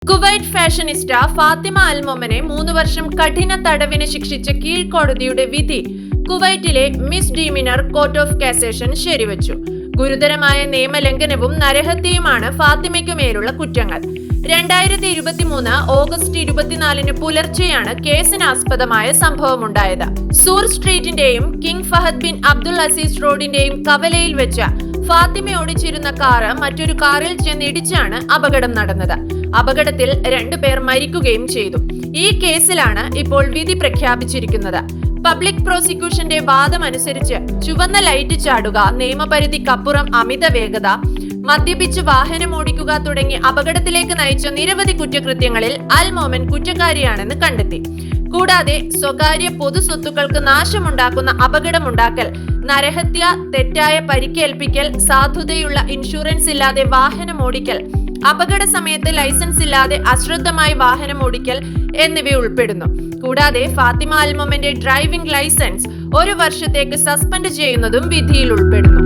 Kuwait ഫാഷനിസ്റ്റ Fathima അൽ മൊമനെ 3 വർഷം കഠിന തടവിന് ശിക്ഷിച്ച കീഴ്ക്കോടതിയുടെ വിധി കുവൈറ്റിലെ misdemeanour court of cassation ശരിവച്ചു. ഗുരുതരമായ നിയമലംഘനവും നരഹത്യയുമാണ് ഫാത്തിമയ്ക്കുമേലുള്ള കുറ്റങ്ങൾ. 2023 ഓഗസ്റ്റ് 24 പുലർച്ചെയാണ് കേസിനാസ്പദമായ സംഭവമുണ്ടായത്. സൂർ സ്ട്രീറ്റിന്റെയും King Fahad bin Abdul Aziz റോഡിന്റെയും കവലയിൽ വെച്ച് ഫാത്തിമ ഓടിച്ചിരുന്ന കാറ് മറ്റൊരു കാറിൽ ചെന്നിടിച്ചാണ് അപകടം നടന്നത്. അപകടത്തിൽ 2 പേർ മരിക്കുകയും ചെയ്തു. ഈ കേസിലാണ് ഇപ്പോൾ വിധി പ്രഖ്യാപിച്ചിരിക്കുന്നത്. പബ്ലിക് പ്രോസിക്യൂഷന്റെ വാദമനുസരിച്ച് ചുവന്ന ലൈറ്റ് ചാടുക, നിയമപരിധിക്കപ്പുറം അമിത വേഗത, മദ്യപിച്ച് വാഹനം ഓടിക്കുക തുടങ്ങി അപകടത്തിലേക്ക് നയിച്ച നിരവധി കുറ്റകൃത്യങ്ങളിൽ അൽ മൊമൻ കുറ്റക്കാരിയാണെന്ന് കണ്ടെത്തി. കൂടാതെ സ്വകാര്യ പൊതു സ്വത്തുക്കൾക്ക് നാശമുണ്ടാക്കുന്ന അപകടമുണ്ടാക്കൽ, നരഹത്യ, തെറ്റായ പരിക്കേൽപ്പിക്കൽ, സാധുതയുള്ള ഇൻഷുറൻസ് ഇല്ലാതെ വാഹനം ഓടിക്കൽ, അപകട സമയത്ത് ലൈസൻസ് ഇല്ലാതെ അശ്രദ്ധമായി വാഹനം ഓടിക്കൽ എന്നിവ ഉൾപ്പെടുന്നു. കൂടാതെ ഫാത്തിമ അൽ മൊമന്റെ ഡ്രൈവിംഗ് ലൈസൻസ് 1 വർഷത്തേക്ക് സസ്പെൻഡ് ചെയ്യുന്നതും വിധിയിൽ ഉൾപ്പെടുന്നു.